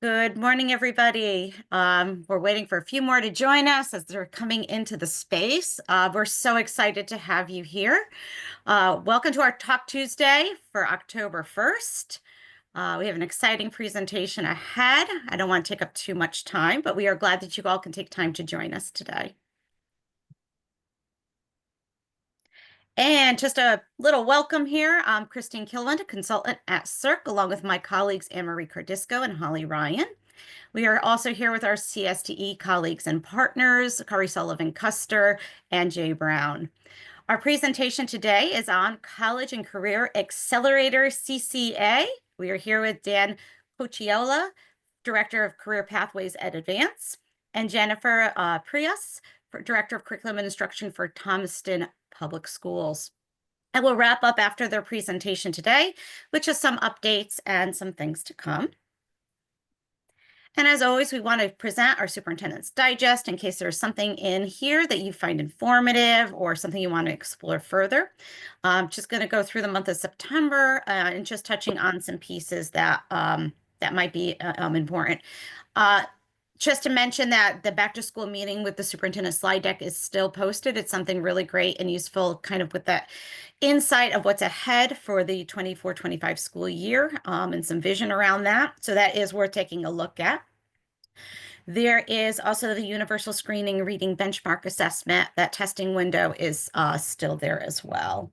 Good morning, everybody. We're waiting for a few more to join us as they're coming into the space. We're so excited to have you here. Welcome to our Talk Tuesday for October 1st. We have an exciting presentation ahead. I don't want to take up too much time, but we are glad that you all can take time to join us today. And just a little welcome here. I'm Christine Kilwin, a consultant at CERC, along with my colleagues Anne-Marie Cardisco and Holly Ryan. We are also here with our CSTE colleagues and partners, Kari Sullivan Custer and Jay Brown. Our presentation today is on College and Career Accelerator CCA. We are here with Dan Pocciola, Director of Career Pathways at Advance, and Jennifer Prius, Director of Curriculum and Instruction for Thomaston Public Schools. And we'll wrap up after their presentation today, with just some updates and some things to come. And as always, we want to present our Superintendent's Digest in case there's something in here that you find informative or something you want to explore further. Just going to go through the month of September and just touching on some pieces that might be important. Just to mention that the back to school meeting with the superintendent slide deck is still posted. It's something really great and useful, kind of with that insight of what's ahead for the 24-25 school year and some vision around that. So that is worth taking a look at. There is also the Universal Screening Reading Benchmark Assessment. That testing window is still there as well.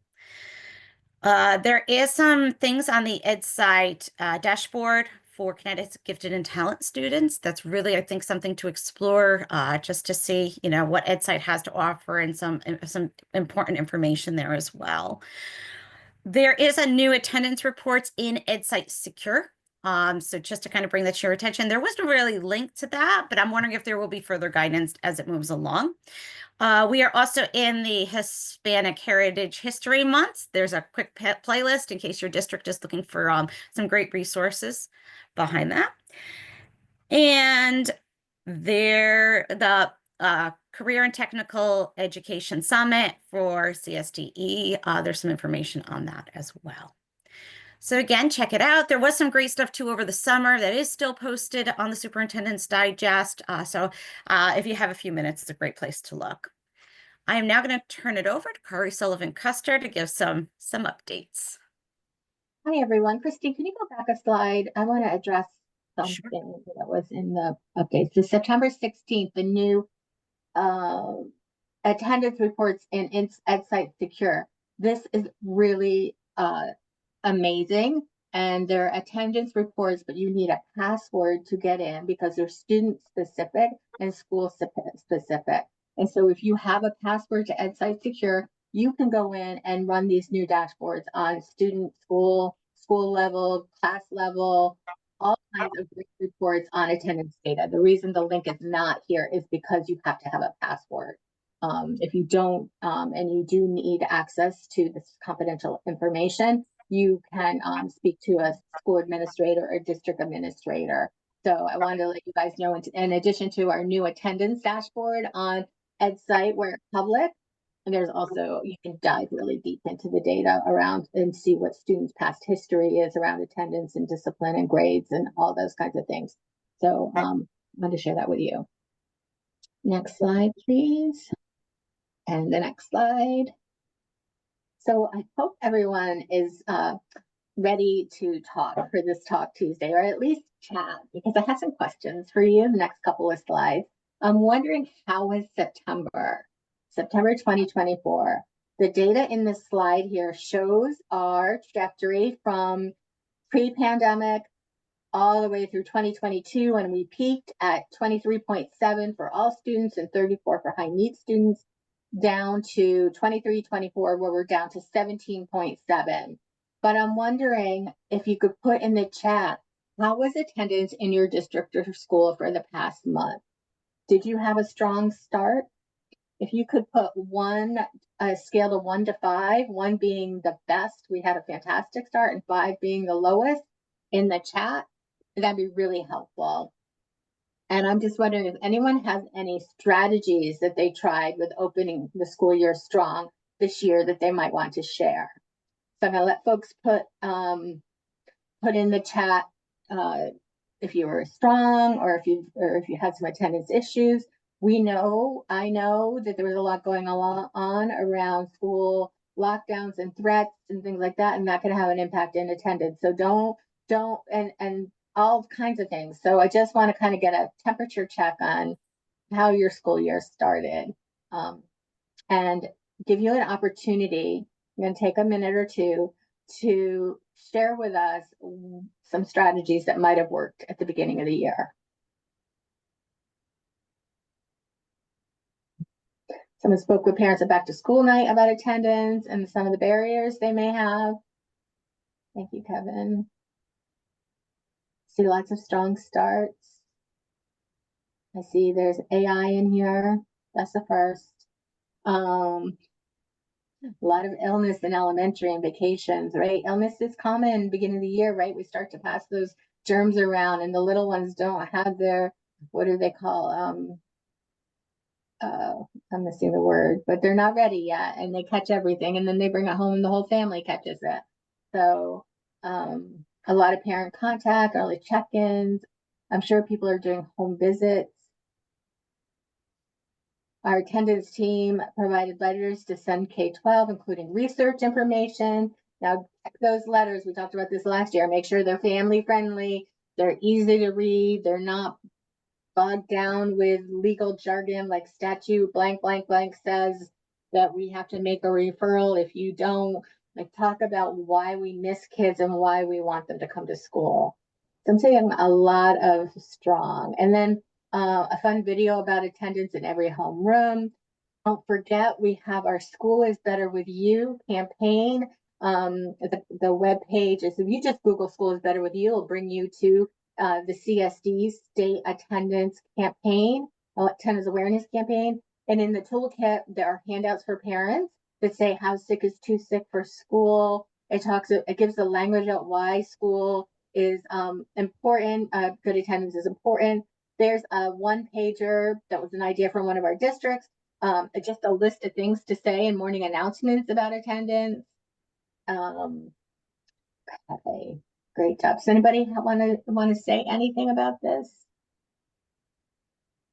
There is some things on the EdSite dashboard for Connecticut's gifted and talent students. That's really, I think, something to explore just to see, what EdSite has to offer and some important information there as well. There is a new attendance reports in EdSite Secure. So just to kind of bring that to your attention, there wasn't really linked to that, but I'm wondering if there will be further guidance as it moves along. We are also in the Hispanic Heritage History Month. There's a quick playlist in case your district is looking for some great resources behind that. And the Career and Technical Education Summit for CSTE, there's some information on that as well. So again, check it out. There was some great stuff too over the summer that is still posted on the Superintendent's Digest. So if you have a few minutes, it's a great place to look. I am now going to turn it over to Kari Sullivan Custer to give some updates. Hi, everyone. Christine, can you go back a slide? I want to address something that was in the updates. The September 16th, the new attendance reports in EdSite Secure. This is really amazing. And they're attendance reports, but you need a password to get in because they're student specific and school specific. And so if you have a password to EdSite Secure, you can go in and run these new dashboards on student, school level, class level, all kinds of reports on attendance data. The reason the link is not here is because you have to have a password. If you don't, and you do need access to this confidential information, you can speak to a school administrator or district administrator. So I wanted to let you guys know, in addition to our new attendance dashboard on EdSite where it's public, and there's also, you can dive really deep into the data around and see what students' past history is around attendance and discipline and grades and all those kinds of things. So I wanted to share that with you. Next slide, please. And the next slide. So I hope everyone is ready to talk for this Talk Tuesday, or at least chat, because I have some questions for you in the next couple of slides. I'm wondering, how was September 2024? The data in this slide here shows our trajectory from pre-pandemic all the way through 2022, when we peaked at 23.7 for all students and 34 for high needs students, down to 23-24, where we're down to 17.7. But I'm wondering if you could put in the chat, how was attendance in your district or school for the past month? Did you have a strong start? If you could put a scale of 1 to 5, 1 being the best, we had a fantastic start, and 5 being the lowest, in the chat, that'd be really helpful. And I'm just wondering if anyone has any strategies that they tried with opening the school year strong this year that they might want to share. So I'm gonna let folks put in the chat if you were strong or if you had some attendance issues. I know that there was a lot going on around school lockdowns and threats and things like that, and that could have an impact in attendance. So don't and all kinds of things. So I just want to kind of get a temperature check on how your school year started, and give you an opportunity. I'm going to take a minute or two to share with us some strategies that might have worked at the beginning of the year. Someone spoke with parents at back to school night about attendance and some of the barriers they may have. Thank you, Kevin. See lots of strong starts. I see there's AI in here. That's the first. A lot of illness in elementary and vacations, right? Illness is common beginning of the year, right? We start to pass those germs around, and the little ones don't have their, what do they call, I'm missing the word, but they're not ready yet, and they catch everything, and then they bring it home and the whole family catches it. So a lot of parent contact, early check-ins. I'm sure people are doing home visits. Our attendance team provided letters to send K-12, including research information. Now, those letters, we talked about this last year, make sure they're family friendly, they're easy to read, they're not bogged down with legal jargon like statute blank, blank, blank says that we have to make a referral. If you don't, like, talk about why we miss kids and why we want them to come to school. So I'm saying a lot of strong. And then a fun video about attendance in every homeroom. Don't forget, we have our School is Better with You campaign. The web page is, if you just Google School is Better with You, it'll bring you to the CSD state attendance campaign, attendance awareness campaign. And in the toolkit, there are handouts for parents that say how sick is too sick for school. It gives the language of why school is important. Good attendance is important. There's a one pager that was an idea from one of our districts, just a list of things to say in morning announcements about attendance. Okay, great job. Does anybody want to say anything about this?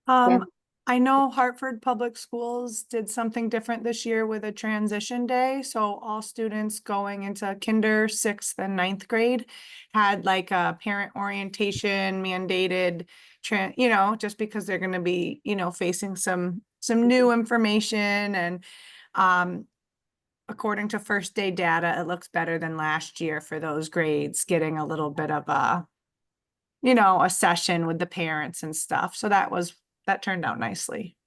Yeah. I know Hartford Public Schools did something different this year with a transition day. So all students going into kinder, 6th and 9th grade had like a parent orientation mandated, just because they're going to be, facing some new information. And according to first day data, it looks better than last year for those grades, getting a little bit of a session with the parents and stuff. So that turned out nicely.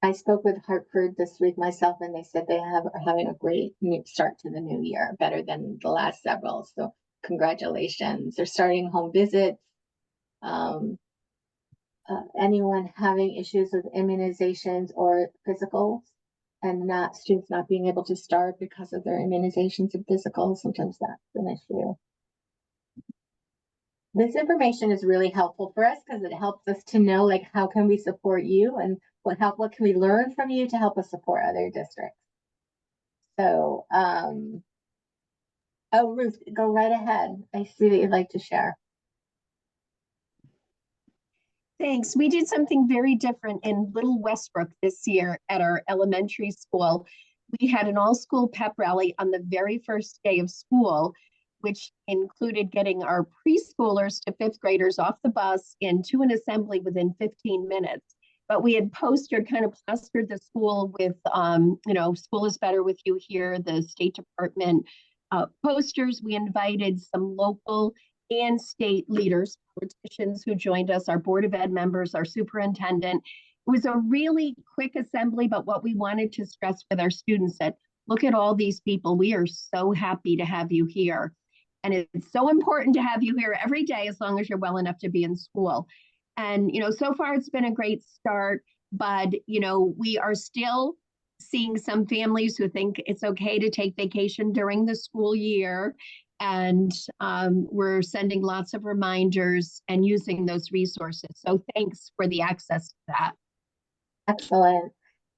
I spoke with Hartford this week myself, and they said they are having a great start to the new year, better than the last several. So congratulations. They're starting home visits. Anyone having issues with immunizations or physicals, and students not being able to start because of their immunizations and physicals, sometimes that's an issue. This information is really helpful for us because it helps us to know, like, how can we support you, and what can we learn from you to help us support other districts. So, oh, Ruth, go right ahead. I see that you'd like to share. Thanks. We did something very different in Little Westbrook this year at our elementary school. We had an all-school pep rally on the very first day of school, which included getting our preschoolers to 5th graders off the bus and to an assembly within 15 minutes. But we had kind of plastered the school with, School is Better with You here, the State Department posters. We invited some local and state leaders, politicians who joined us, our Board of Ed members, our superintendent. It was a really quick assembly, but what we wanted to stress with our students that, look at all these people. We are so happy to have you here. And it's so important to have you here every day, as long as you're well enough to be in school. And, so far it's been a great start, but, we are still seeing some families who think it's okay to take vacation during the school year. And we're sending lots of reminders and using those resources. So thanks for the access to that. Excellent.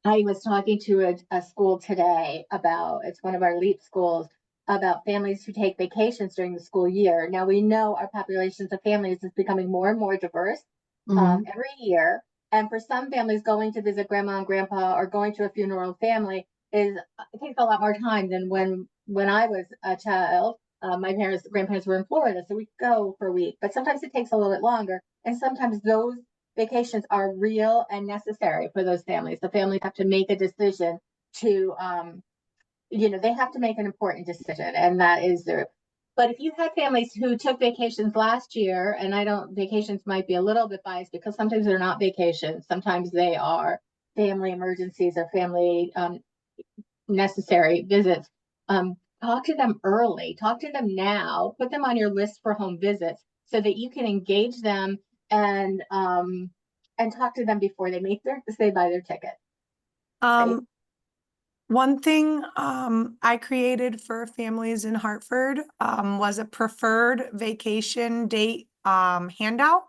I was talking to a school today about, it's one of our LEAP schools, about families who take vacations during the school year. Now we know our populations of families is becoming more and more diverse every year. And for some families, going to visit grandma and grandpa or going to a funeral family it takes a lot more time than when I was a child. My grandparents were in Florida, so we go for a week. But sometimes it takes a little bit longer, and sometimes those vacations are real and necessary for those families. The families have to make a decision to, they have to make an important decision, and that is their. But if you had families who took vacations last year, and vacations might be a little bit biased because sometimes they're not vacations, sometimes they are family emergencies or family necessary visits. Talk to them early, talk to them now, put them on your list for home visits so that you can engage them and talk to them before they buy their ticket. Right? One thing I created for families in Hartford was a preferred vacation date handout.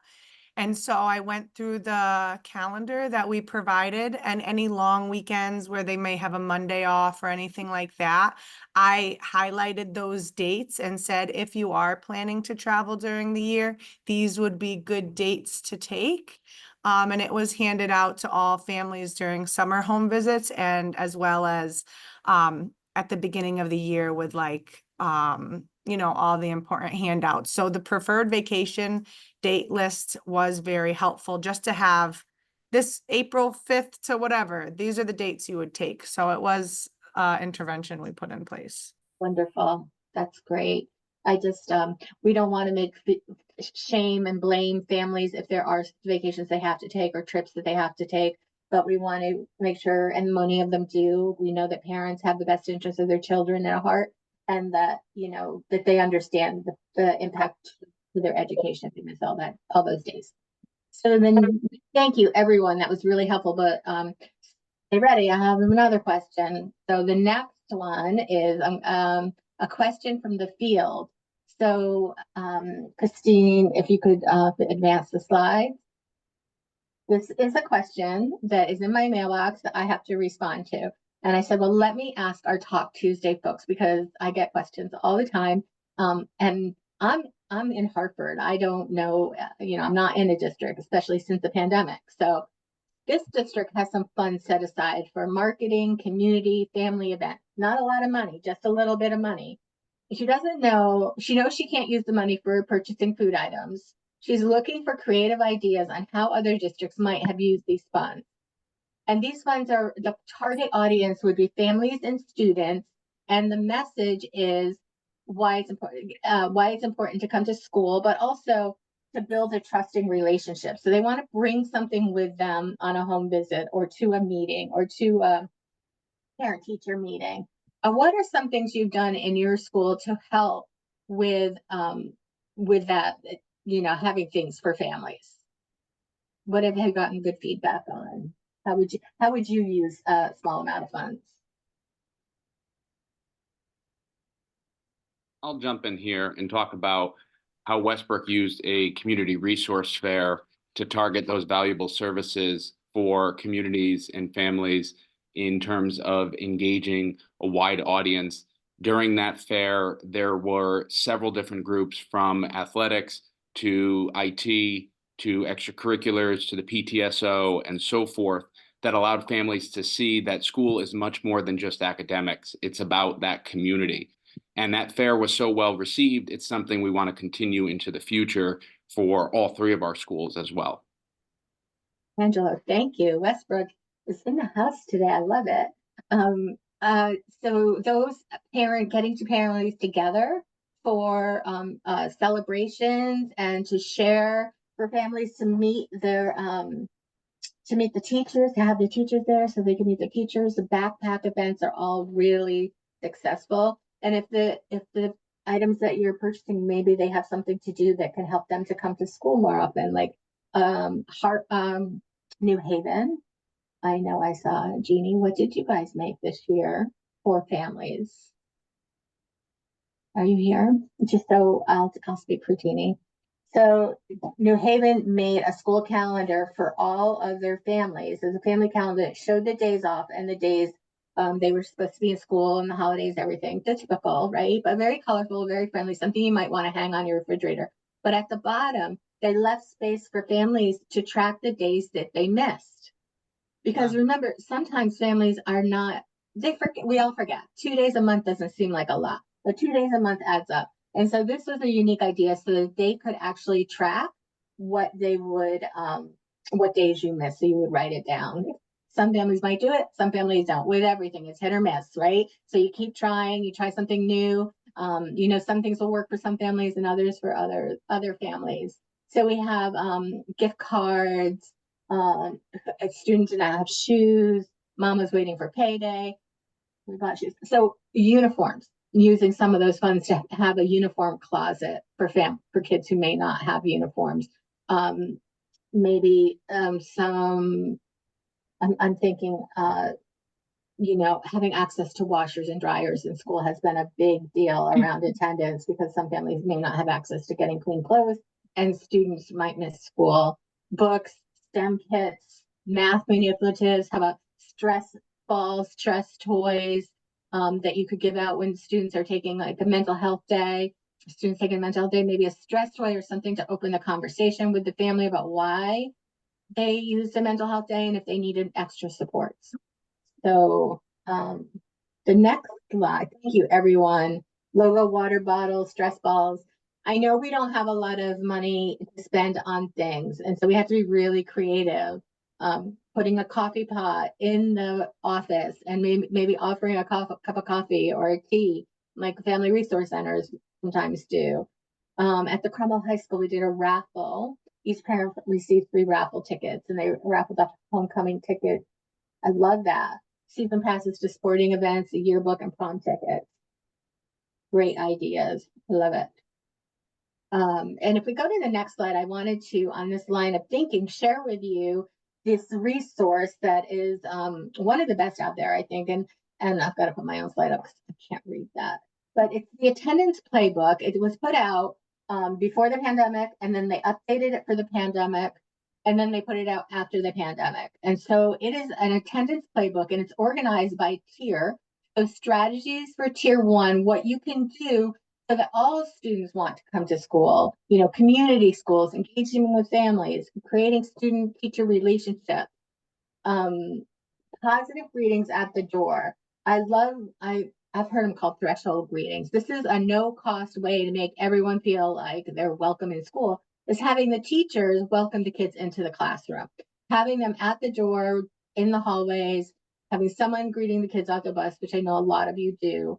And so I went through the calendar that we provided, and any long weekends where they may have a Monday off or anything like that, I highlighted those dates and said, if you are planning to travel during the year, these would be good dates to take. And it was handed out to all families during summer home visits and as well as at the beginning of the year with all the important handouts. So the preferred vacation date list was very helpful just to have this April 5th to whatever. These are the dates you would take. So it was intervention we put in place. Wonderful. That's great. I just, we don't want to make shame and blame families if there are vacations they have to take or trips that they have to take, but we want to make sure, and many of them do, we know that parents have the best interest of their children at heart, and that, that they understand the impact to their education if they miss all those days. So then, thank you, everyone. That was really helpful, but stay ready. I have another question. So the next one is a question from the field. So, Christine, if you could advance the slides. This is a question that is in my mailbox that I have to respond to. And I said, well, let me ask our Talk Tuesday folks, because I get questions all the time. And I'm in Hartford. I don't know, I'm not in a district, especially since the pandemic. So this district has some funds set aside for marketing, community, family events. Not a lot of money, just a little bit of money. She doesn't know, she knows she can't use the money for purchasing food items. She's looking for creative ideas on how other districts might have used these funds. And these funds are, the target audience would be families and students. And the message is why it's important to come to school, but also to build a trusting relationship. So they want to bring something with them on a home visit or to a meeting or to a parent-teacher meeting. What are some things you've done in your school to help with that, having things for families? What have you gotten good feedback on? How would you use a small amount of funds? I'll jump in here and talk about how Westbrook used a community resource fair to target those valuable services for communities and families in terms of engaging a wide audience. During that fair, there were several different groups, from athletics to IT to extracurriculars to the PTSO and so forth, that allowed families to see that school is much more than just academics. It's about that community. And that fair was so well received, it's something we want to continue into the future for all three of our schools as well. Angela, thank you. Westbrook is in the house today. I love it. So those getting to families together for celebrations and to share, for families to meet the teachers, to have the teachers there so they can meet the teachers. The backpack events are all really successful. And if the items that you're purchasing, maybe they have something to do that can help them to come to school more often, like New Haven. I know I saw Jeannie. What did you guys make this year for families? Are you here? Just so I'll speak for Jeannie. So New Haven made a school calendar for all of their families. There's a family calendar that showed the days off and the days They were supposed to be in school and the holidays, everything, the typical, right? But very colorful, very friendly, something you might want to hang on your refrigerator. But at the bottom, they left space for families to track the days that they missed. Because remember, sometimes families are not, they forget, we all forget. 2 days a month doesn't seem like a lot, but 2 days a month adds up. And so this was a unique idea so that they could actually track what they would, what days you missed. So you would write it down. Some families might do it, some families don't. With everything, it's hit or miss, right? So you keep trying, you try something new. You know, some things will work for some families and others for other families. So we have gift cards, students did not have shoes, mom was waiting for payday. We bought shoes. So uniforms, using some of those funds to have a uniform closet for kids who may not have uniforms. Maybe some, I'm thinking, you know, having access to washers and dryers in school has been a big deal around attendance because some families may not have access to getting clean clothes and students might miss school. Books, STEM kits, math manipulatives, how about stress balls, stress toys that you could give out when students are taking like a mental health day. Students taking a mental health day, maybe a stress toy or something to open the conversation with the family about why they used a mental health day and if they needed extra supports. So the next slide, thank you everyone. Logo water bottles, stress balls. I know we don't have a lot of money to spend on things, and so we have to be really creative. Putting a coffee pot in the office and maybe offering a cup of coffee or a tea, like family resource centers sometimes do. At the Cromwell High School, we did a raffle. Each parent received 3 raffle tickets, and they raffled off homecoming tickets. I love that. Season passes to sporting events, a yearbook, and prom tickets. Great ideas. I love it. And if we go to the next slide, I wanted to, on this line of thinking, share with you this resource that is one of the best out there, I think. And I've got to put my own slide up because I can't read that. But it's the attendance playbook. It was put out before the pandemic, and then they updated it for the pandemic, and then they put it out after the pandemic. And so it is an attendance playbook, and it's organized by tier. So strategies for tier 1, what you can do so that all students want to come to school, you know, community schools, engaging with families, creating student-teacher relationships, positive greetings at the door. I've heard them called threshold greetings. This is a no-cost way to make everyone feel like they're welcome in school, is having the teachers welcome the kids into the classroom, having them at the door, in the hallways, having someone greeting the kids off the bus, which I know a lot of you do.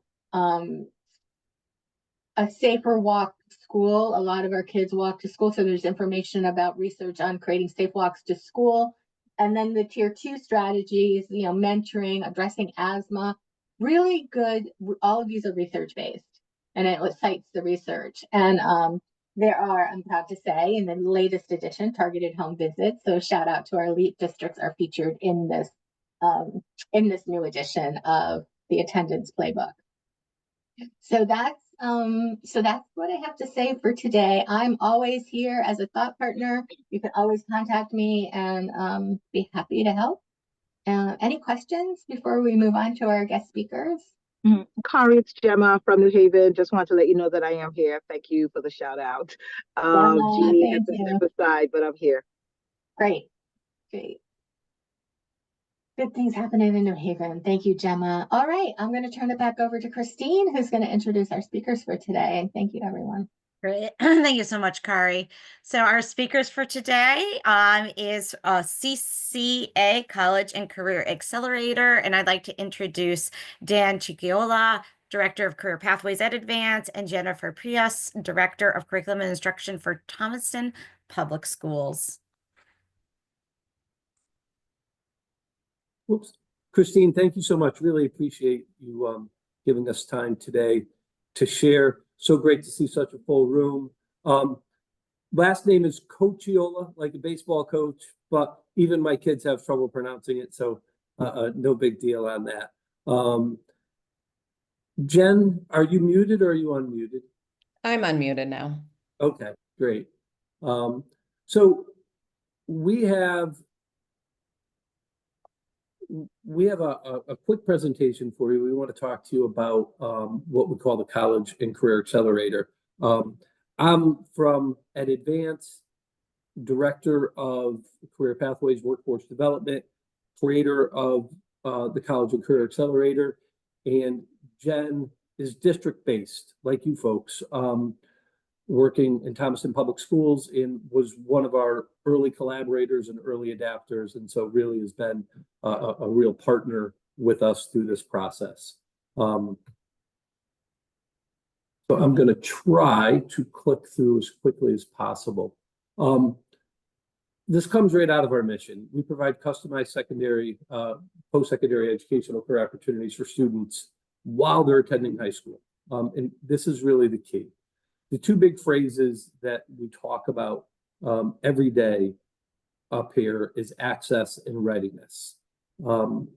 A safer walk to school. A lot of our kids walk to school, so there's information about research on creating safe walks to school. And then the tier 2 strategies, you know, mentoring, addressing asthma, really good. All of these are research-based, and it cites the research. And there are, I'm proud to say, in the latest edition, targeted home visits. So shout out to our elite districts are featured in this new edition of the attendance playbook. So that's what I have to say for today. I'm always here as a thought partner. You can always contact me and be happy to help. Any questions before we move on to our guest speakers? Kari, it's Gemma from New Haven. Just want to let you know that I am here. Thank you for the shout out. Jeannie has to step aside, but I'm here. Great. Good things happening in New Haven. Thank you, Gemma. All right, I'm going to turn it back over to Christine, who's going to introduce our speakers for today. And thank you, everyone. Great. Thank you so much, Kari. So our speakers for today is CCA College and Career Accelerator, and I'd like to introduce Dan Cicchiola, Director of Career Pathways at Advance, and Jennifer Prius, Director of Curriculum and Instruction for Thomaston Public Schools. Whoops. Christine, thank you so much. Really appreciate you giving us time today to share. So great to see such a full room. Last name is Cicchiola, like a baseball coach, but even my kids have trouble pronouncing it, so no big deal on that. Jen, are you muted or are you unmuted? I'm unmuted now. Okay, great. So we have we have a quick presentation for you. We want to talk to you about what we call the College and Career Accelerator. I'm from at Advance, Director of Career Pathways Workforce Development, creator of the College and Career Accelerator, and Jen is district-based, like you folks, working in Thomaston Public Schools and was one of our early collaborators and early adapters, and so really has been a real partner with us through this process. So I'm going to try to click through as quickly as possible. This comes right out of our mission. We provide customized secondary, post-secondary educational career opportunities for students while they're attending high school. And this is really the key. The two big phrases that we talk about every day up here is access and readiness. What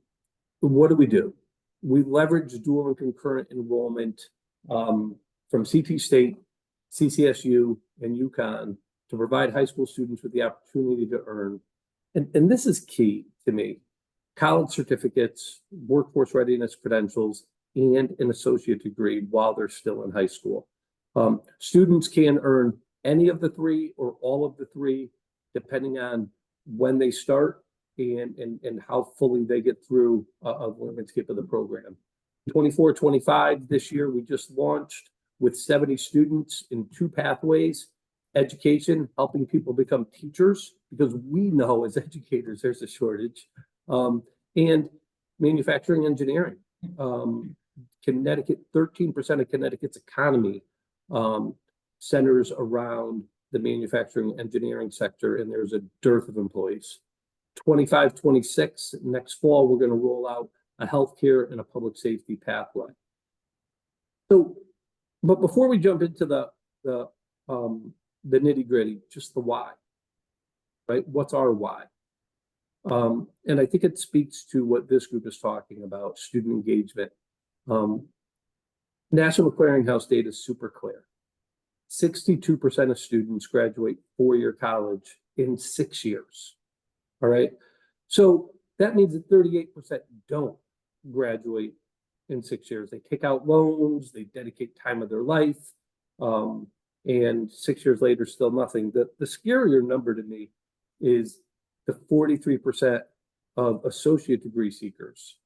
do? We leverage dual and concurrent enrollment from CT State, CCSU, and UConn to provide high school students with the opportunity to earn, and this is key to me, college certificates, workforce readiness credentials, and an associate degree while they're still in high school. Students can earn any of the three or all of the three, depending on when they start and how fully they get through the landscape of the program. 24-25 this year, we just launched with 70 students in 2 pathways. Education, helping people become teachers, because we know as educators there's a shortage, and manufacturing engineering. Connecticut, 13% of Connecticut's economy centers around the manufacturing engineering sector, and there's a dearth of employees. 25-26, next fall, we're going to roll out a healthcare and a public safety pathway. So, but before we jump into the nitty-gritty, just the why, right? What's our why? And I think it speaks to what this group is talking about, student engagement. National Clearinghouse data is super clear. 62% of students graduate 4-year college in 6 years. All right. So that means that 38% don't graduate in 6 years. They take out loans, they dedicate time of their life, and 6 years later, still nothing. The scarier number to me is the 43% of associate degree seekers,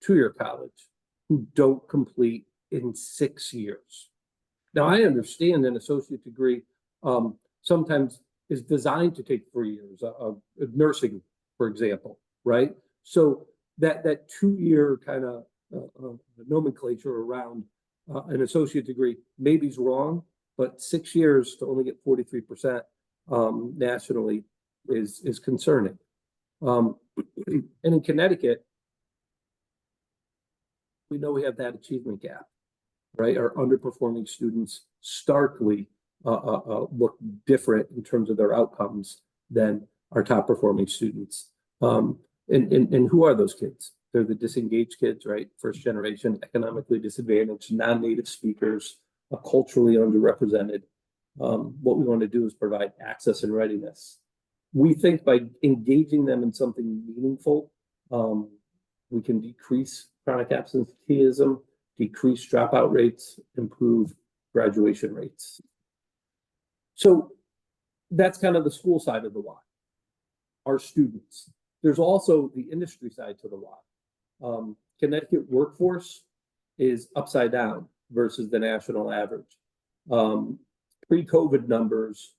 2-year college, who don't complete in 6 years. Now, I understand an associate degree sometimes is designed to take 3 years of nursing, for example, right? So that 2-year kind of nomenclature around an associate degree maybe is wrong, but 6 years to only get 43% nationally is concerning. And in Connecticut, we know we have that achievement gap, right? Our underperforming students starkly look different in terms of their outcomes than our top performing students. And who are those kids? They're the disengaged kids, right? First generation, economically disadvantaged, non-native speakers, culturally underrepresented. What we want to do is provide access and readiness. We think by engaging them in something meaningful, we can decrease chronic absenteeism, decrease dropout rates, improve graduation rates. So that's kind of the school side of the why, our students. There's also the industry side to the why. Connecticut workforce is upside down versus the national average. Pre-COVID numbers,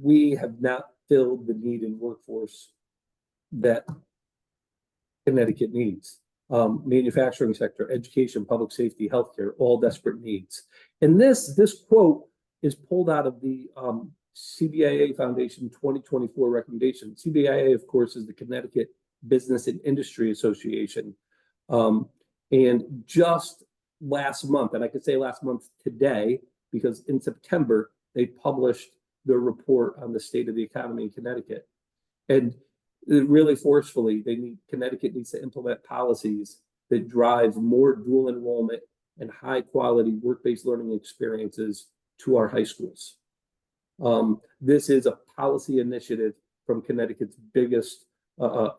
we have not filled the need in workforce that Connecticut needs. Manufacturing sector, education, public safety, healthcare, all desperate needs. And this quote is pulled out of the CBIA Foundation 2024 recommendation. CBIA, of course, is the Connecticut Business and Industry Association. And just last month, and I could say last month today, because in September, they published their report on the state of the economy in Connecticut. And really forcefully, Connecticut needs to implement policies that drive more dual enrollment and high quality work-based learning experiences to our high schools. This is a policy initiative from Connecticut's biggest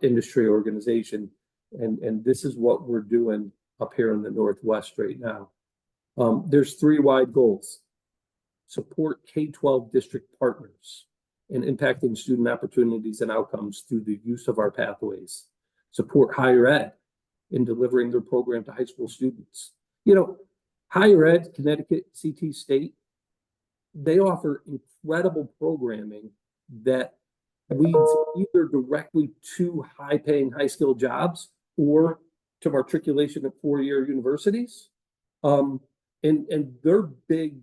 industry organization. And this is what we're doing up here in the Northwest right now. There's 3 wide goals. Support K-12 district partners in impacting student opportunities and outcomes through the use of our pathways. Support higher ed in delivering their program to high school students. You know, higher ed, Connecticut, CT State, they offer incredible programming that leads either directly to high-paying, high-skilled jobs or to matriculation at 4-year universities. And their big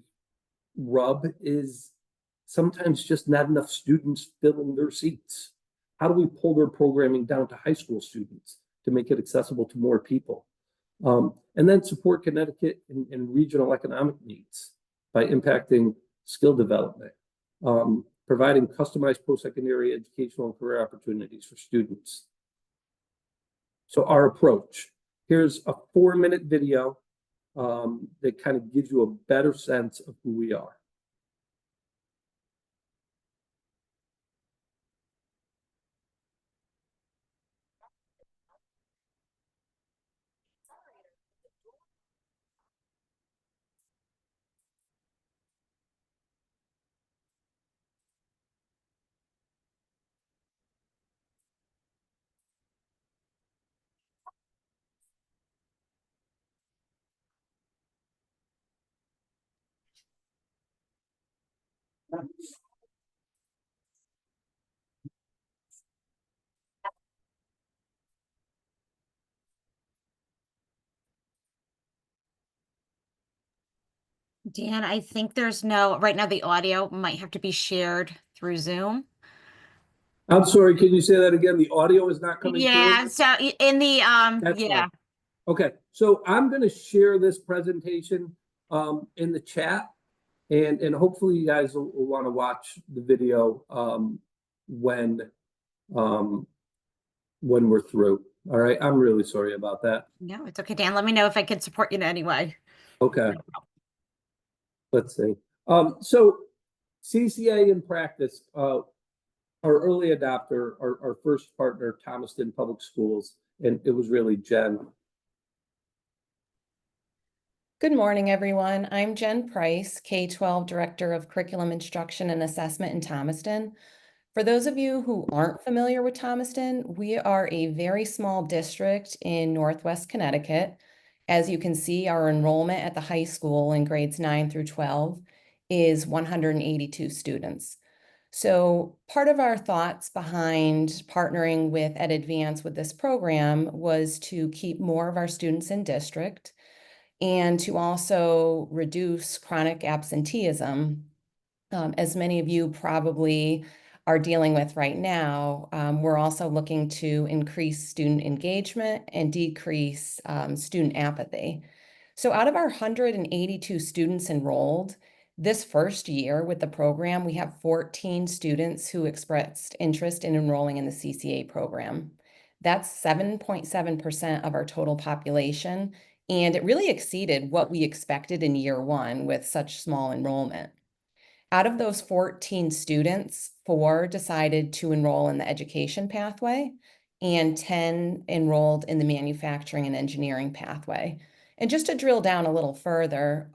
rub is sometimes just not enough students filling their seats. How do we pull their programming down to high school students to make it accessible to more people? And then support Connecticut in regional economic needs by impacting skill development, providing customized post-secondary educational and career opportunities for students. So our approach, here's a 4-minute video that kind of gives you a better sense of who we are. Dan, I think there's no, right now the audio might have to be shared through Zoom. I'm sorry, can you say that again? The audio is not coming through? Yeah, so in the, That's yeah. fine. Okay, so I'm going to share this presentation in the chat, and hopefully you guys will want to watch the video when we're through. All right, I'm really sorry about that. No, it's okay, Dan. Let me know if I can support you in any way. Okay. Let's see. So CCA in practice, our early adopter, our first partner, Thomaston Public Schools, and it was really Jen. Good morning, everyone. I'm Jen Price, K-12 Director of Curriculum Instruction and Assessment in Thomaston. For those of you who aren't familiar with Thomaston, we are a very small district in Northwest Connecticut. As you can see, our enrollment at the high school in grades 9 through 12 is 182 students. So part of our thoughts behind partnering with EdAdvance with this program was to keep more of our students in district and to also reduce chronic absenteeism. As many of you probably are dealing with right now, we're also looking to increase student engagement and decrease student apathy. So out of our 182 students enrolled, this first year with the program, we have 14 students who expressed interest in enrolling in the CCA program. That's 7.7% of our total population, and it really exceeded what we expected in year 1 with such small enrollment. Out of those 14 students, 4 decided to enroll in the education pathway and 10 enrolled in the manufacturing and engineering pathway. And just to drill down a little further,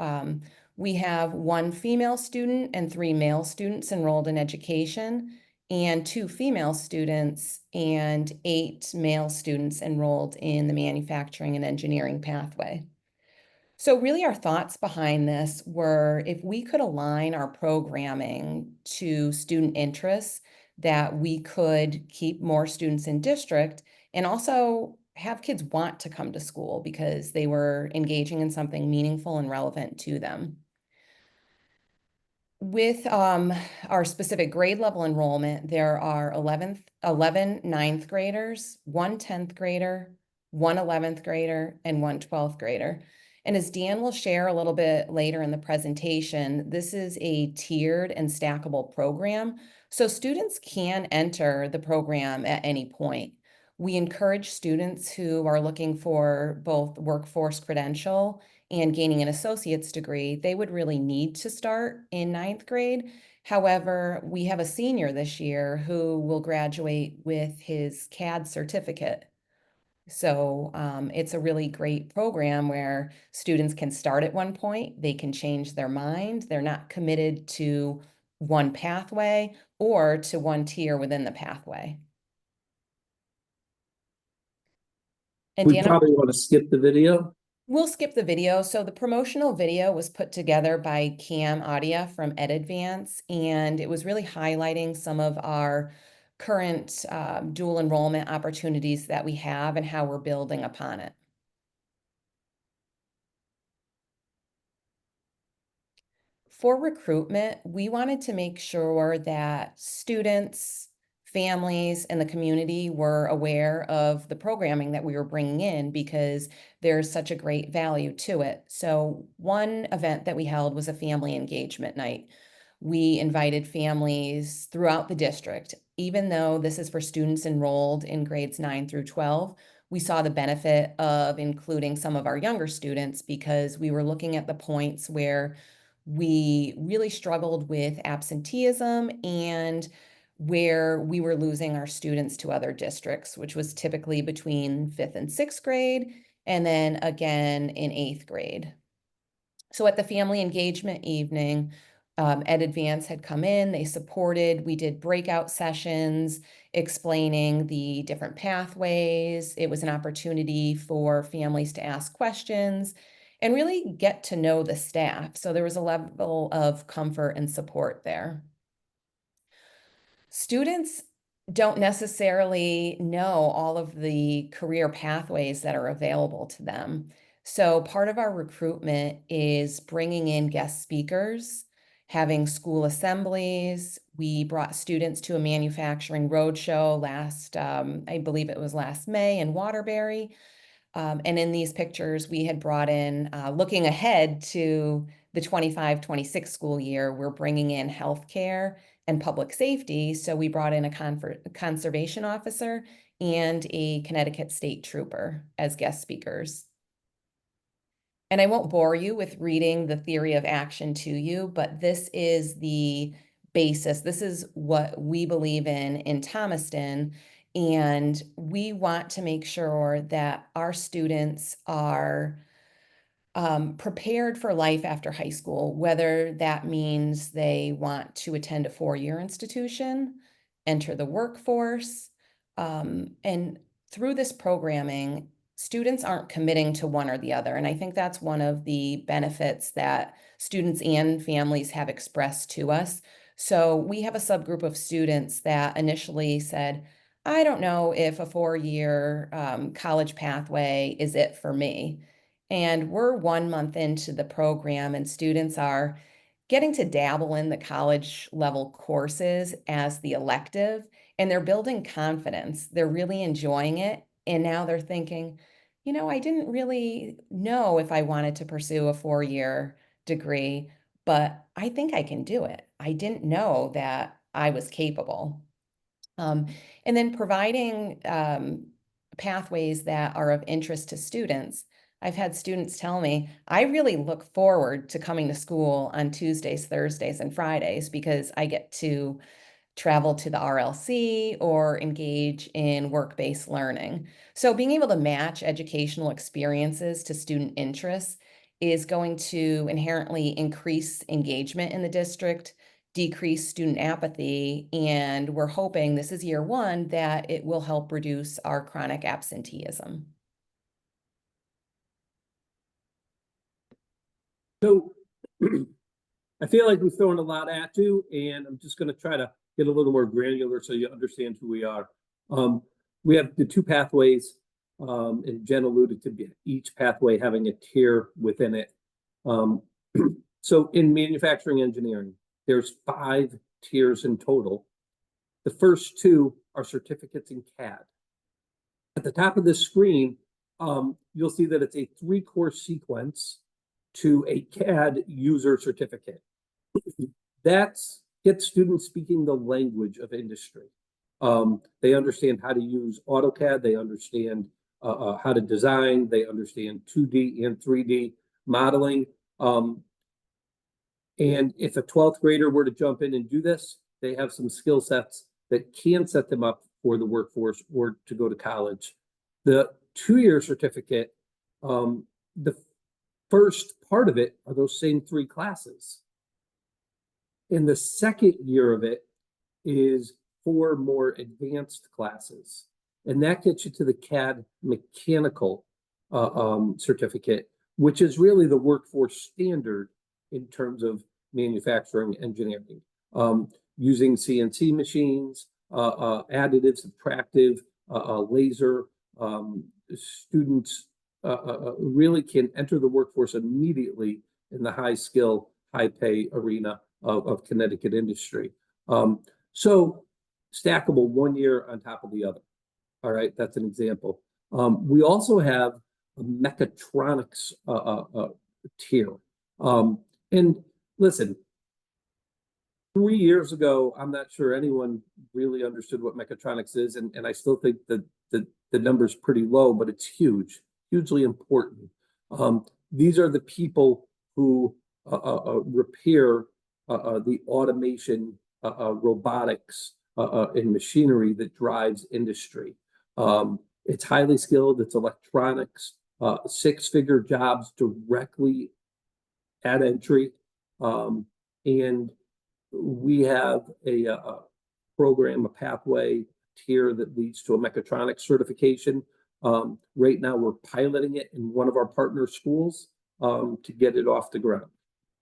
we have 1 female student and 3 male students enrolled in education, and 2 female students and 8 male students enrolled in the manufacturing and engineering pathway. So really our thoughts behind this were if we could align our programming to student interests, that we could keep more students in district and also have kids want to come to school because they were engaging in something meaningful and relevant to them. With our specific grade level enrollment, there are 11 ninth graders, 1 10th grader, 1 11th grader, and 1 12th grader. And as Dan will share a little bit later in the presentation, this is a tiered and stackable program, so students can enter the program at any point. We encourage students who are looking for both workforce credential and gaining an associate's degree. They would really need to start in 9th grade. However, we have a senior this year who will graduate with his CAD certificate. So it's a really great program where students can start at one point, they can change their mind, they're not committed to one pathway or to one tier within the pathway. And We Deanna, probably want to skip the video. we'll skip the video. So the promotional video was put together by Cam Audia from EdAdvance, and it was really highlighting some of our current dual enrollment opportunities that we have and how we're building upon it. For recruitment, we wanted to make sure that students, families, and the community were aware of the programming that we were bringing in because there's such a great value to it. So one event that we held was a family engagement night. We invited families throughout the district. Even though this is for students enrolled in grades 9 through 12, we saw the benefit of including some of our younger students because we were looking at the points where we really struggled with absenteeism and where we were losing our students to other districts, which was typically between 5th and 6th grade, and then again in 8th grade. So at the family engagement evening, EdAdvance had come in, they supported, we did breakout sessions explaining the different pathways. It was an opportunity for families to ask questions and really get to know the staff. So there was a level of comfort and support there. Students don't necessarily know all of the career pathways that are available to them. So part of our recruitment is bringing in guest speakers, having school assemblies. We brought students to a manufacturing roadshow I believe it was last May in Waterbury. And in these pictures, we had brought in, looking ahead to the 25-26 school year, we're bringing in healthcare and public safety. So we brought in a conservation officer and a Connecticut State Trooper as guest speakers. And I won't bore you with reading the theory of action to you, but this is the basis. This is what we believe in Thomaston. And we want to make sure that our students are prepared for life after high school, whether that means they want to attend a four-year institution, enter the workforce. And through this programming, students aren't committing to one or the other. And I think that's one of the benefits that students and families have expressed to us. So we have a subgroup of students that initially said, I don't know if a four-year college pathway is it for me. And we're 1 month into the program, and students are getting to dabble in the college level courses as the elective, and they're building confidence. They're really enjoying it. And now they're thinking, you know, I didn't really know if I wanted to pursue a four-year degree, but I think I can do it. I didn't know that I was capable. And then providing pathways that are of interest to students. I've had students tell me, I really look forward to coming to school on Tuesdays, Thursdays, and Fridays because I get to travel to the RLC or engage in work-based learning. So being able to match educational experiences to student interests is going to inherently increase engagement in the district, decrease student apathy, and we're hoping this is year one that it will help reduce our chronic absenteeism. So I feel like we've thrown a lot at you, and I'm just going to try to get a little more granular so you understand who we are. We have the two pathways, and Jen alluded to each pathway having a tier within it. So in manufacturing engineering, there's 5 tiers in total. The first 2 are certificates in CAD. At the top of the screen, you'll see that it's a 3-course sequence to a CAD user certificate. That gets students speaking the language of industry. They understand how to use AutoCAD, they understand how to design, they understand 2D and 3D modeling. And if a 12th grader were to jump in and do this, they have some skill sets that can set them up for the workforce or to go to college. The 2-year certificate, the first part of it are those same 3 classes. And the second year of it is 4 more advanced classes. And that gets you to the CAD mechanical certificate, which is really the workforce standard in terms of manufacturing engineering, using CNC machines, additive, subtractive, laser. Students really can enter the workforce immediately in the high skill, high pay arena of Connecticut industry. So stackable 1 year on top of the other. All right, that's an example. We also have a mechatronics tier. And listen, 3 years ago, I'm not sure anyone really understood what mechatronics is, and I still think that the number's pretty low, but it's huge, hugely important. These are the people who repair the automation, robotics, and machinery that drives industry. It's highly skilled, it's electronics, 6-figure jobs directly at entry. And we have a program, a pathway tier that leads to a mechatronics certification. Right now, we're piloting it in one of our partner schools to get it off the ground.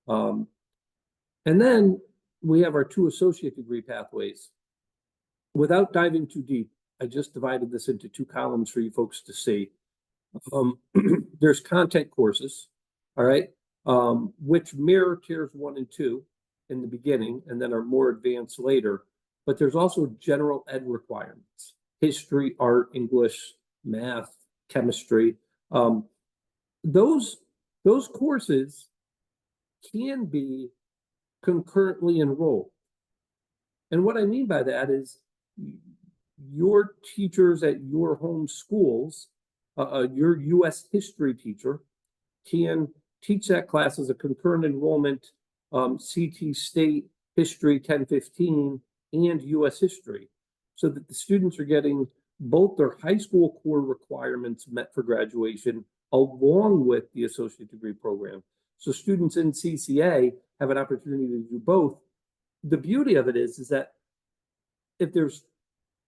And then we have our 2 associate degree pathways. Without diving too deep, I just divided this into 2 columns for you folks to see. There's content courses, all right, which mirror tiers 1 and 2 in the beginning and then are more advanced later. But there's also general ed requirements: history, art, English, math, chemistry. Those courses can be concurrently enrolled. And what I mean by that is your teachers at your home schools, your U.S. history teacher can teach that class as a concurrent enrollment, CT State History 1015 and U.S. history, so that the students are getting both their high school core requirements met for graduation along with the associate degree program. So students in CCA have an opportunity to do both. The beauty of it is that if there's,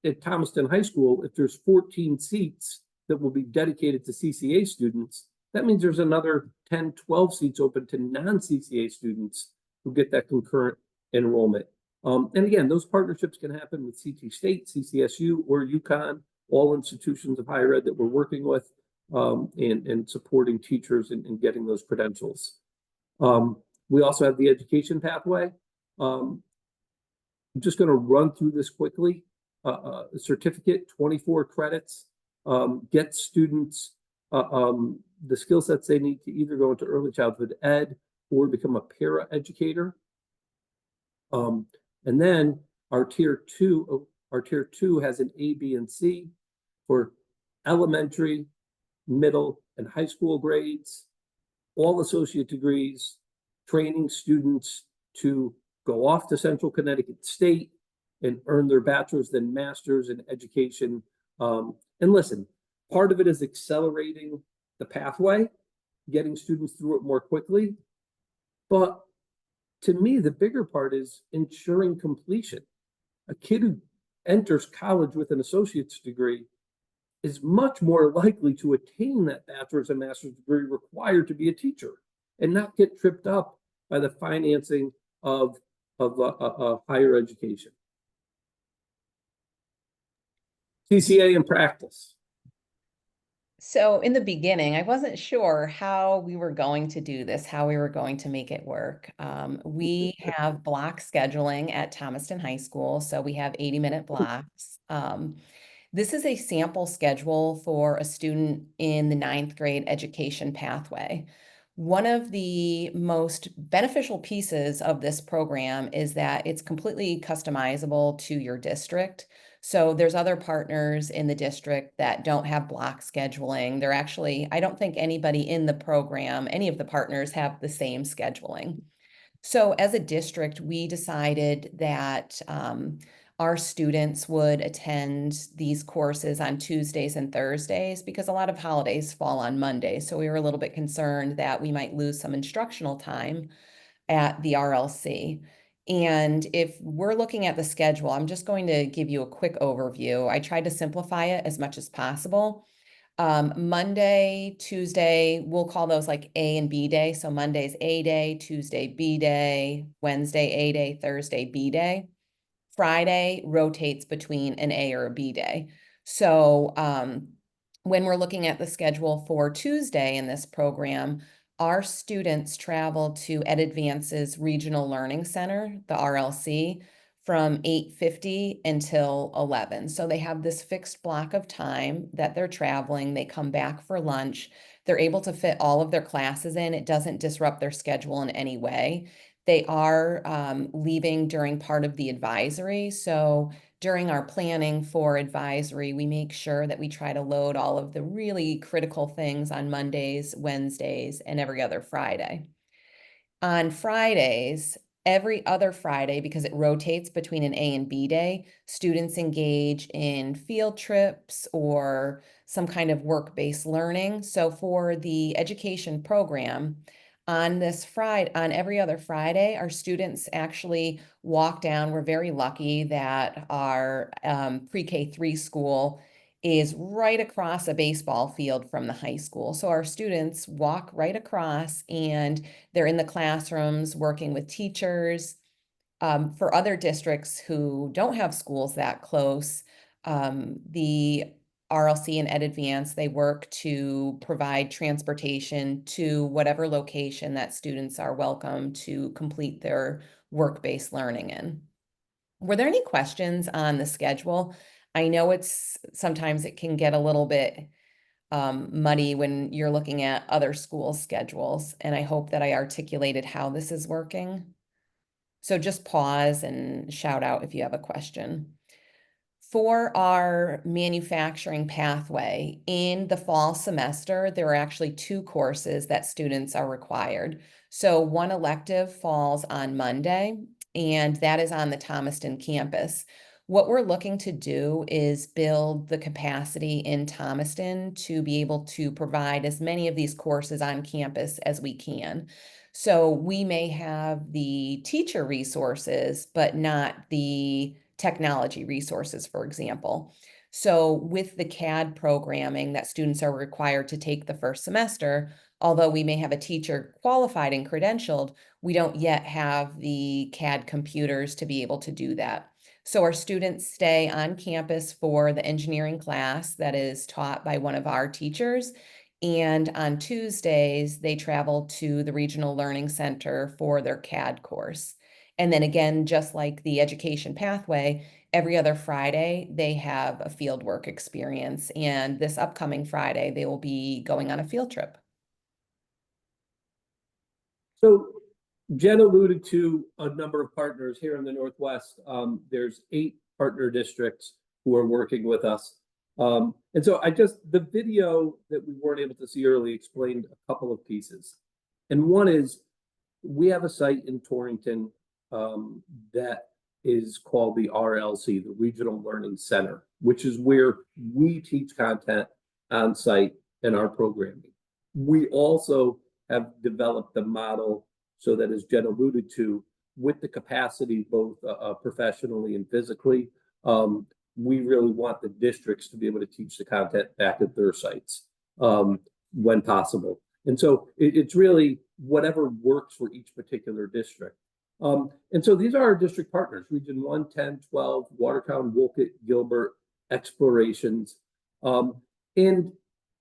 at Thomaston High School, if there's 14 seats that will be dedicated to CCA students, that means there's another 10, 12 seats open to non-CCA students who get that concurrent enrollment. And again, those partnerships can happen with CT State, CCSU, or UConn, all institutions of higher ed that we're working with and supporting teachers in getting those credentials. We also have the education pathway. I'm just going to run through this quickly. A certificate, 24 credits, gets students the skill sets they need to either go into early childhood ed or become a para-educator. And then our tier two has an A, B, and C for elementary, middle, and high school grades, all associate degrees, training students to go off to Central Connecticut State and earn their bachelor's, then master's in education. And listen, part of it is accelerating the pathway, getting students through it more quickly. But to me, the bigger part is ensuring completion. A kid who enters college with an associate's degree is much more likely to attain that bachelor's and master's degree required to be a teacher and not get tripped up by the financing of higher education. CCA in practice. So in the beginning, I wasn't sure how we were going to do this, how we were going to make it work. We have block scheduling at Thomaston High School, so we have 80-minute blocks. This is a sample schedule for a student in the 9th grade education pathway. One of the most beneficial pieces of this program is that it's completely customizable to your district. So there's other partners in the district that don't have block scheduling. They're actually, I don't think anybody in the program, any of the partners have the same scheduling. So as a district, we decided that our students would attend these courses on Tuesdays and Thursdays because a lot of holidays fall on Mondays. So we were a little bit concerned that we might lose some instructional time at the RLC. And if we're looking at the schedule, I'm just going to give you a quick overview. I tried to simplify it as much as possible. Monday, Tuesday, we'll call those like A and B day. So Monday's A day, Tuesday B day, Wednesday A day, Thursday B day. Friday rotates between an A or a B day. So when we're looking at the schedule for Tuesday in this program, our students travel to EdAdvance's Regional Learning Center, the RLC, from 8:50 until 11. So they have this fixed block of time that they're traveling. They come back for lunch. They're able to fit all of their classes in. It doesn't disrupt their schedule in any way. They are leaving during part of the advisory. So during our planning for advisory, we make sure that we try to load all of the really critical things on Mondays, Wednesdays, and every other Friday. On Fridays, every other Friday, because it rotates between an A and B day, students engage in field trips or some kind of work-based learning. So for the education program, on every other Friday, our students actually walk down. We're very lucky that our pre-K 3 school is right across a baseball field from the high school. So our students walk right across and they're in the classrooms working with teachers. For other districts who don't have schools that close, the RLC and EdAdvance, they work to provide transportation to whatever location that students are welcome to complete their work-based learning in. Were there any questions on the schedule? I know sometimes it can get a little bit muddy when you're looking at other schools' schedules, and I hope that I articulated how this is working. So just pause and shout out if you have a question. For our manufacturing pathway, in the fall semester, there are actually 2 courses that students are required. So one elective falls on Monday, and that is on the Thomaston campus. What we're looking to do is build the capacity in Thomaston to be able to provide as many of these courses on campus as we can. So we may have the teacher resources, but not the technology resources, for example. So with the CAD programming that students are required to take the first semester, although we may have a teacher qualified and credentialed, we don't yet have the CAD computers to be able to do that. So our students stay on campus for the engineering class that is taught by one of our teachers. And on Tuesdays, they travel to the Regional Learning Center for their CAD course. And then again, just like the education pathway, every other Friday, they have a fieldwork experience. And this upcoming Friday, they will be going on a field trip. So Jen alluded to a number of partners here in the Northwest. There's 8 partner districts who are working with us. And so the video that we weren't able to see early explained a couple of pieces. And one is, we have a site in Torrington that is called the RLC, the Regional Learning Center, which is where we teach content on site in our programming. We also have developed a model so that, as Jen alluded to, with the capacity both professionally and physically, we really want the districts to be able to teach the content back at their sites when possible. And so it's really whatever works for each particular district. And so these are our district partners: Region 1, 10, 12, Watertown, Wolcott, Gilbert, Explorations. And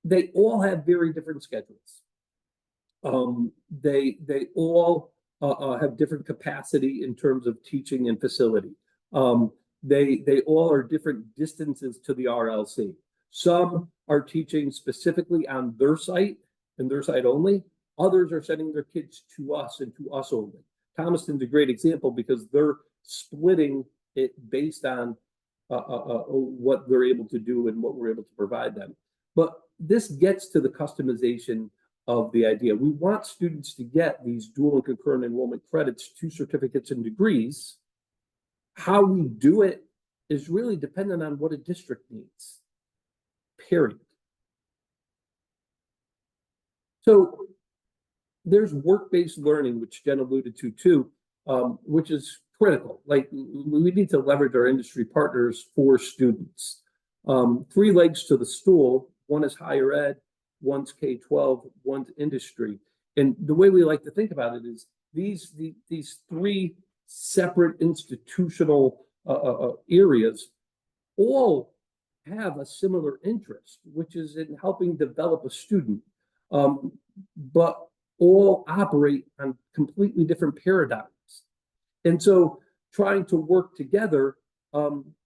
they all have very different schedules. They all have different capacity in terms of teaching and facility. They all are different distances to the RLC. Some are teaching specifically on their site and their site only. Others are sending their kids to us and to us only. Thomaston's a great example because they're splitting it based on what they're able to do and what we're able to provide them. But this gets to the customization of the idea. We want students to get these dual and concurrent enrollment credits to certificates and degrees. How we do it is really dependent on what a district needs, period. So there's work-based learning, which Jen alluded to too, which is critical. Like, we need to leverage our industry partners for students. 3 legs to the stool. One is higher ed, one's K-12, one's industry. And the way we like to think about it is these 3 separate institutional areas all have a similar interest, which is in helping develop a student, but all operate on completely different paradigms. And so trying to work together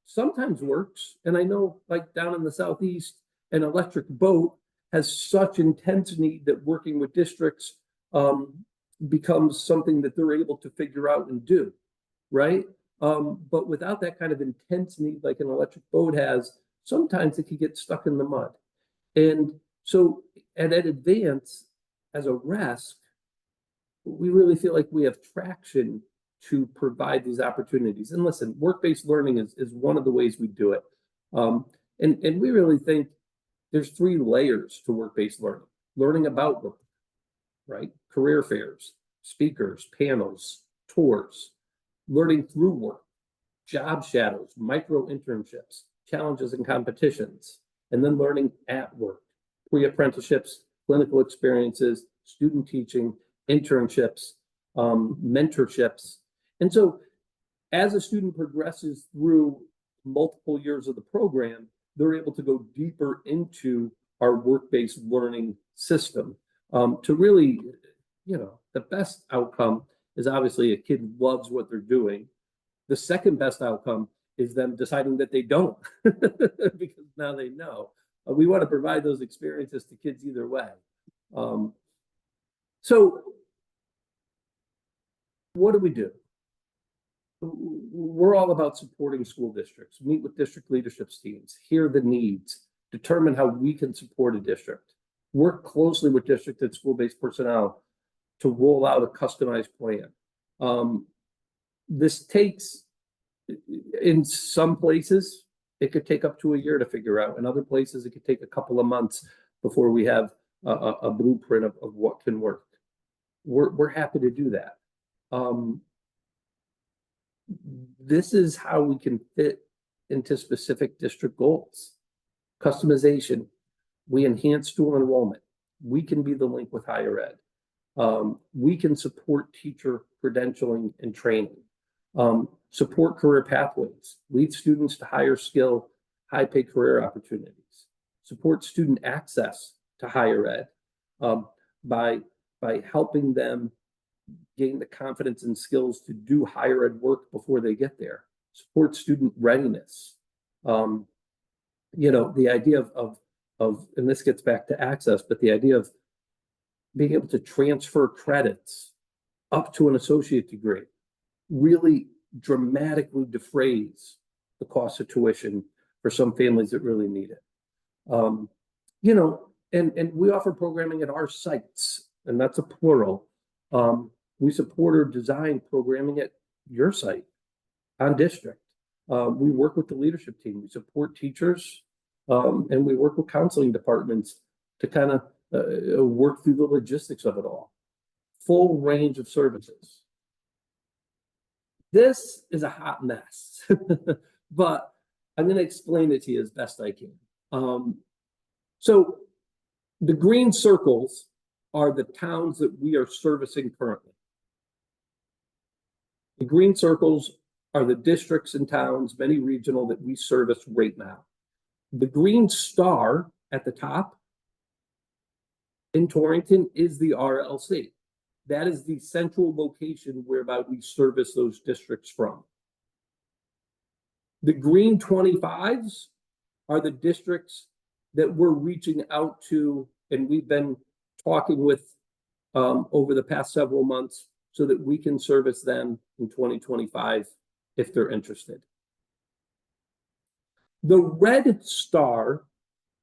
sometimes works. And I know, like down in the Southeast, an electric boat has such intense need that working with districts becomes something that they're able to figure out and do, right? But without that kind of intense need like an electric boat has, sometimes it can get stuck in the mud. And so at Advance, as a RESC, we really feel like we have traction to provide these opportunities. And listen, work-based learning is one of the ways we do it. And we really think there's 3 layers to work-based learning. Learning about work, right? Career fairs, speakers, panels, tours, learning through work, job shadows, micro internships, challenges and competitions, and then learning at work, pre-apprenticeships, clinical experiences, student teaching, internships, mentorships. And so as a student progresses through multiple years of the program, they're able to go deeper into our work-based learning system to really, the best outcome is obviously a kid loves what they're doing. The second best outcome is them deciding that they don't, because now they know. We want to provide those experiences to kids either way. So what do? We're all about supporting school districts, meet with district leadership teams, hear the needs, determine how we can support a district, work closely with district and school-based personnel to roll out a customized plan. This takes, in some places, it could take up to a year to figure out. In other places, it could take a couple of months before we have a blueprint of what can work. We're happy to do that. This is how we can fit into specific district goals. Customization. We enhance dual enrollment. We can be the link with higher ed. We can support teacher credentialing and training. Support career pathways. Lead students to higher skill, high pay career opportunities. Support student access to higher ed by helping them gain the confidence and skills to do higher ed work before they get there. Support student readiness. The idea of, and this gets back to access, but the idea of being able to transfer credits up to an associate degree really dramatically defrays the cost of tuition for some families that really need it. And we offer programming at our sites, and that's a plural. We support or design programming at your site on district. We work with the leadership team. We support teachers, and we work with counseling departments to kind of work through the logistics of it all. Full range of services. This is a hot mess, but I'm going to explain it to you as best I can. So the green circles are the towns that we are servicing currently. The green circles are the districts and towns, many regional, that we service right now. The green star at the top in Torrington is the RLC. That is the central location whereby we service those districts from. The green 25s are the districts that we're reaching out to, and we've been talking with over the past several months so that we can service them in 2025 if they're interested. The red star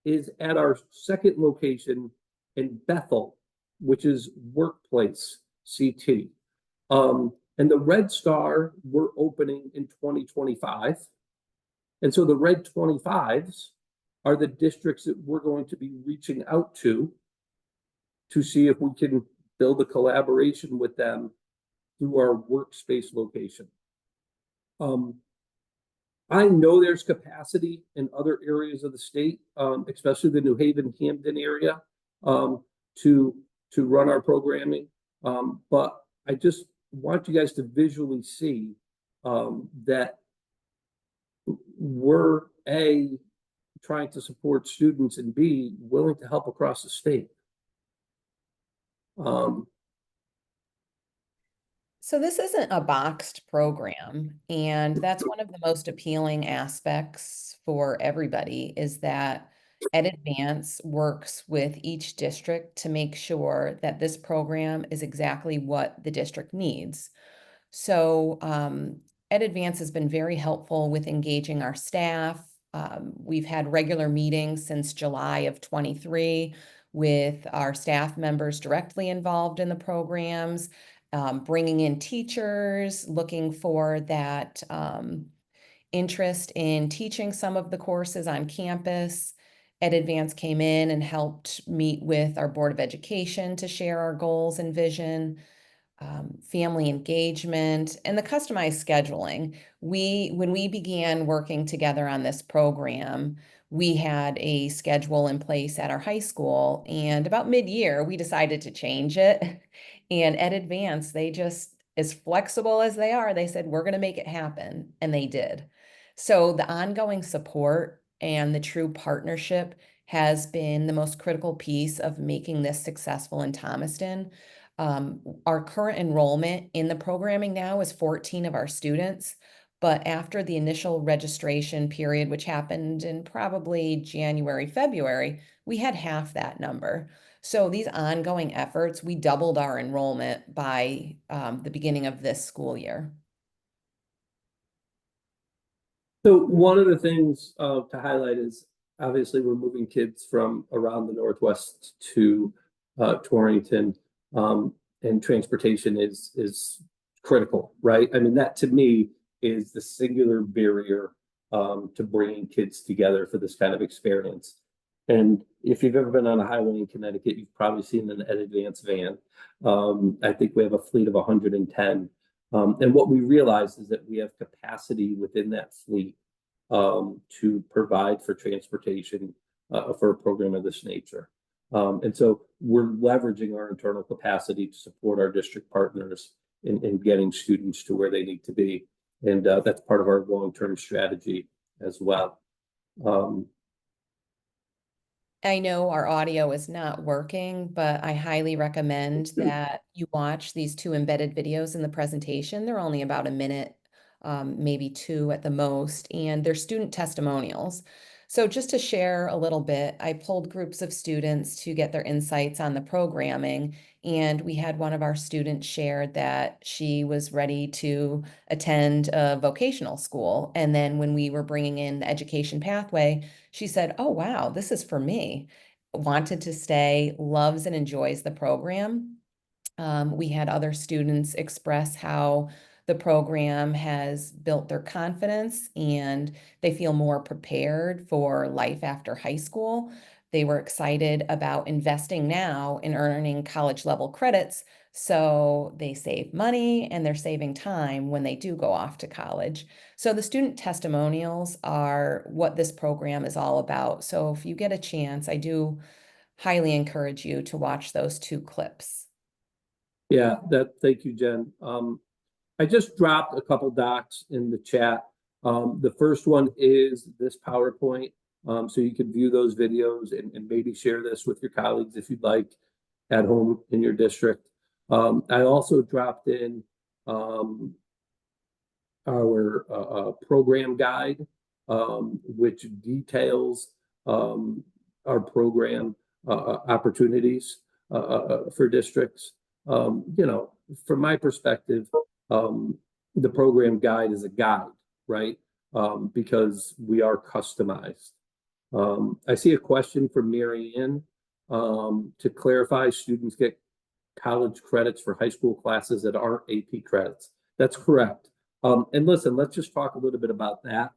is at our second location in Bethel, which is Workplace CT. And the Red Star, we're opening in 2025. And so the Red 25s are the districts that we're going to be reaching out to see if we can build a collaboration with them through our workspace location. I know there's capacity in other areas of the state, especially the New Haven, Hamden area, to run our programming. But I just want you guys to visually see that we're A, trying to support students, and B, willing to help across the state. So this isn't a boxed program, and that's one of the most appealing aspects for everybody is that EdAdvance works with each district to make sure that this program is exactly what the district needs. So EdAdvance has been very helpful with engaging our staff. We've had regular meetings since July of 23 with our staff members directly involved in the programs, bringing in teachers, looking for that interest in teaching some of the courses on campus. EdAdvance came in and helped meet with our Board of Education to share our goals and vision. Family engagement, and the customized scheduling. When we began working together on this program, we had a schedule in place at our high school, and about mid-year, we decided to change it. And EdAdvance, they just, as flexible as they are, they said, we're going to make it happen, and they did. So the ongoing support and the true partnership has been the most critical piece of making this successful in Thomaston. Our current enrollment in the programming now is 14 of our students, but after the initial registration period, which happened in probably January, February, we had half that number. So these ongoing efforts, we doubled our enrollment by the beginning of this school year. So one of the things to highlight is obviously we're moving kids from around the Northwest to Torrington. And transportation is critical, right? I mean, that to me is the singular barrier to bringing kids together for this kind of experience. And if you've ever been on a highway in Connecticut, you've probably seen an EdAdvance van. I think we have a fleet of 110. And what we realized is that we have capacity within that fleet to provide for transportation for a program of this nature. And so we're leveraging our internal capacity to support our district partners in getting students to where they need to be. And that's part of our long-term strategy as well. I know our audio is not working, but I highly recommend that you watch these 2 embedded videos in the presentation. They're only about a minute, maybe 2 at the most, and they're student testimonials. So just to share a little bit, I pulled groups of students to get their insights on the programming, and we had one of our students shared that she was ready to attend a vocational school. And then when we were bringing in the education pathway, she said, oh, wow, this is for me. Wanted to stay, loves and enjoys the program. We had other students express how the program has built their confidence and they feel more prepared for life after high school. They were excited about investing now in earning college level credits, so they save money and they're saving time when they do go off to college. So the student testimonials are what this program is all about. So if you get a chance, I do highly encourage you to watch those 2 clips. Yeah, thank you, Jen. I just dropped a couple docs in the chat. The first one is this PowerPoint. So you can view those videos and maybe share this with your colleagues if you'd like at home in your district. I also dropped in our program guide, which details our program opportunities for districts. You know, from my perspective, the program guide is a guide, right? Because we are customized. I see a question from Mary Ann. To clarify, students get college credits for high school classes that aren't AP credits. That's correct. And listen, let's just talk a little bit about that.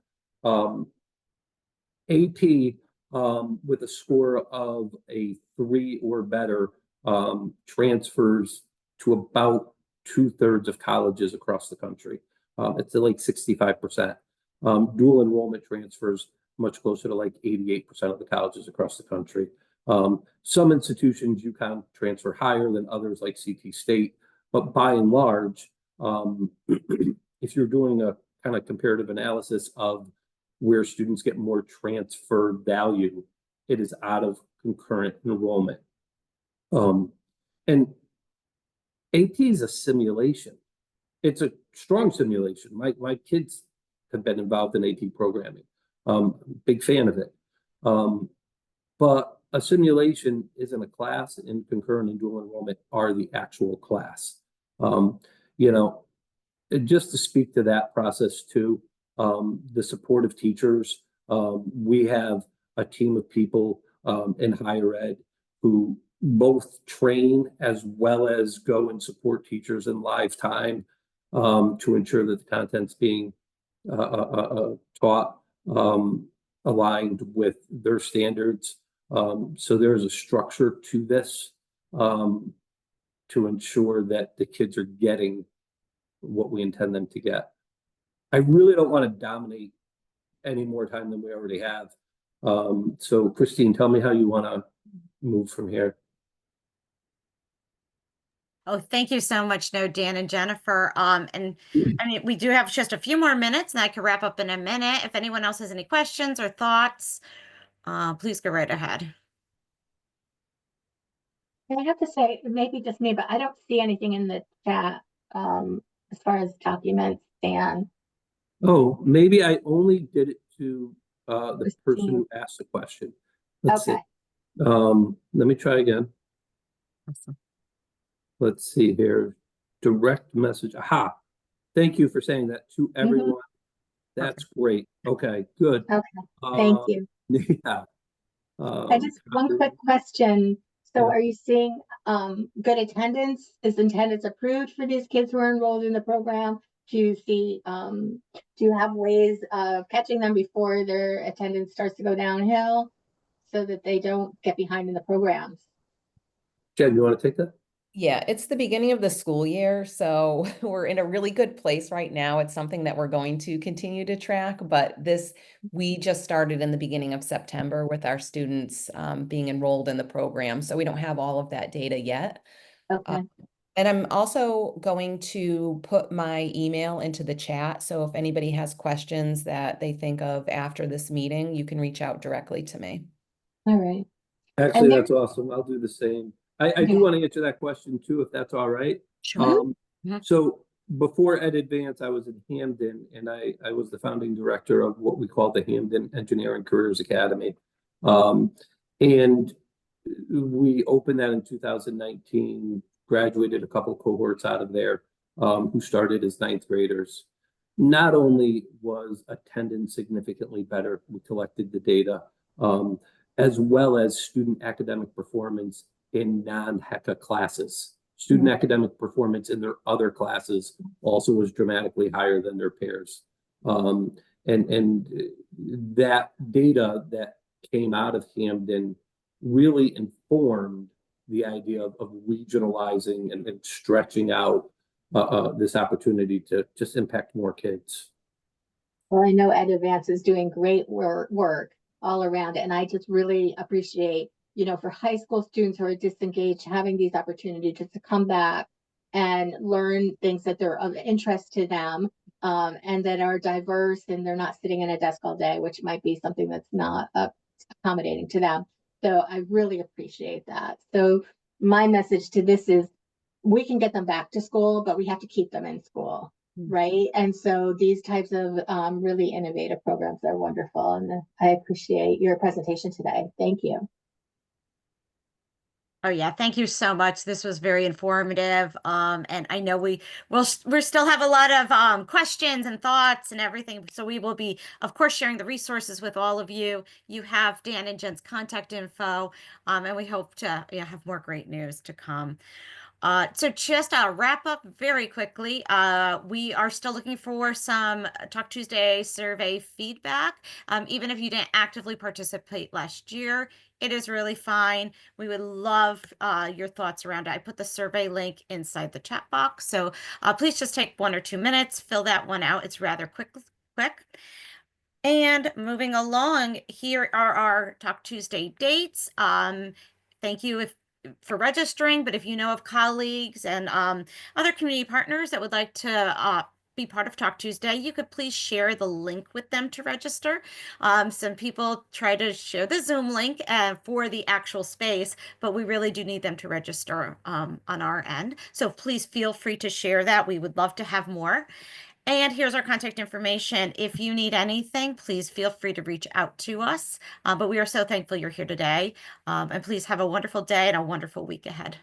AP with a score of a 3 or better transfers to about 2/3 of colleges across the country. It's like 65%. Dual enrollment transfers much closer to like 88% of the colleges across the country. Some institutions you can transfer higher than others, like CT State, but by and large, if you're doing a kind of comparative analysis of where students get more transfer value, it is out of concurrent enrollment. And AP is a simulation. It's a strong simulation. My kids have been involved in AP programming. Big fan of it. But a simulation isn't a class, and concurrent and dual enrollment are the actual class. You know, just to speak to that process too, the support of teachers. We have a team of people in higher ed who both train as well as go and support teachers in live time to ensure that the content's being taught aligned with their standards. So there's a structure to this to ensure that the kids are getting what we intend them to get. I really don't want to dominate any more time than we already have. So Christine, tell me how you want to move from here. Oh, thank you so much, Dan and Jennifer. And I mean, we do have just a few more minutes, and I can wrap up in a minute. If anyone else has any questions or thoughts, please go right ahead. I have to say, maybe just me, but I don't see anything in the chat as far as documents, Dan. Oh, maybe I only did it to the Christine. person who asked the question. Let's Okay. see. Let me try again. Awesome. Let's see here. Direct message. Aha. Thank you for saying that to everyone. That's great. Okay, good. Okay, thank you. Yeah. I just, one quick question. So Yeah. are you seeing good attendance? Is attendance approved for these kids who are enrolled in the program? Do you see, do you have ways of catching them before their attendance starts to go downhill so that they don't get behind in the programs? Jen, you want to take that? Yeah, it's the beginning of the school year, so we're in a really good place right now. It's something that we're going to continue to track, but we just started in the beginning of September with our students being enrolled in the program, so we don't have all of that data yet. Okay. And I'm also going to put my email into the chat, so if anybody has questions that they think of after this meeting, you can reach out directly to me. All right. Actually, And that's awesome. I'll do the same. I do want to answer that question too, if that's all right. Sure. So before Ed Advance, I was in Hamden, and I was the founding director of what we call the Hamden Engineering Careers Academy. And we opened that in 2019, graduated a couple cohorts out of there who started as 9th graders. Not only was attendance significantly better, we collected the data, as well as student academic performance in non-HECA classes. Student academic performance in their other classes also was dramatically higher than their peers. And that data that came out of Hamden really informed the idea of regionalizing and stretching out this opportunity to just impact more kids. Well, I know Ed Advance is doing great work all around, and I just really appreciate, you know, for high school students who are disengaged, having these opportunities just to come back and learn things that they're of interest to them, and that are diverse, and they're not sitting in a desk all day, which might be something that's not accommodating to them. So I really appreciate that. So my message to this is, we can get them back to school, but we have to keep them in school. Right. And so these types of really innovative programs are wonderful. And I appreciate your presentation today. Thank you. Oh yeah, thank you so much. This was very informative. And I know we still have a lot of questions and thoughts and everything. So we will be, of course, sharing the resources with all of you. You have Dan and Jen's contact info, and we hope to have more great news to come. So just a wrap up very quickly. We are still looking for some Talk Tuesday survey feedback. Even if you didn't actively participate last year, it is really fine. We would love your thoughts around it. I put the survey link inside the chat box. So please just take 1 or 2 minutes, fill that one out. It's rather quick. And moving along, here are our Talk Tuesday dates. Thank you for registering, but if you know of colleagues and other community partners that would like to be part of Talk Tuesday, you could please share the link with them to register. Some people try to share the Zoom link for the actual space, but we really do need them to register on our end. So please feel free to share that. We would love to have more. And here's our contact information. If you need anything, please feel free to reach out to us. But we are so thankful you're here today. And please have a wonderful day and a wonderful week ahead.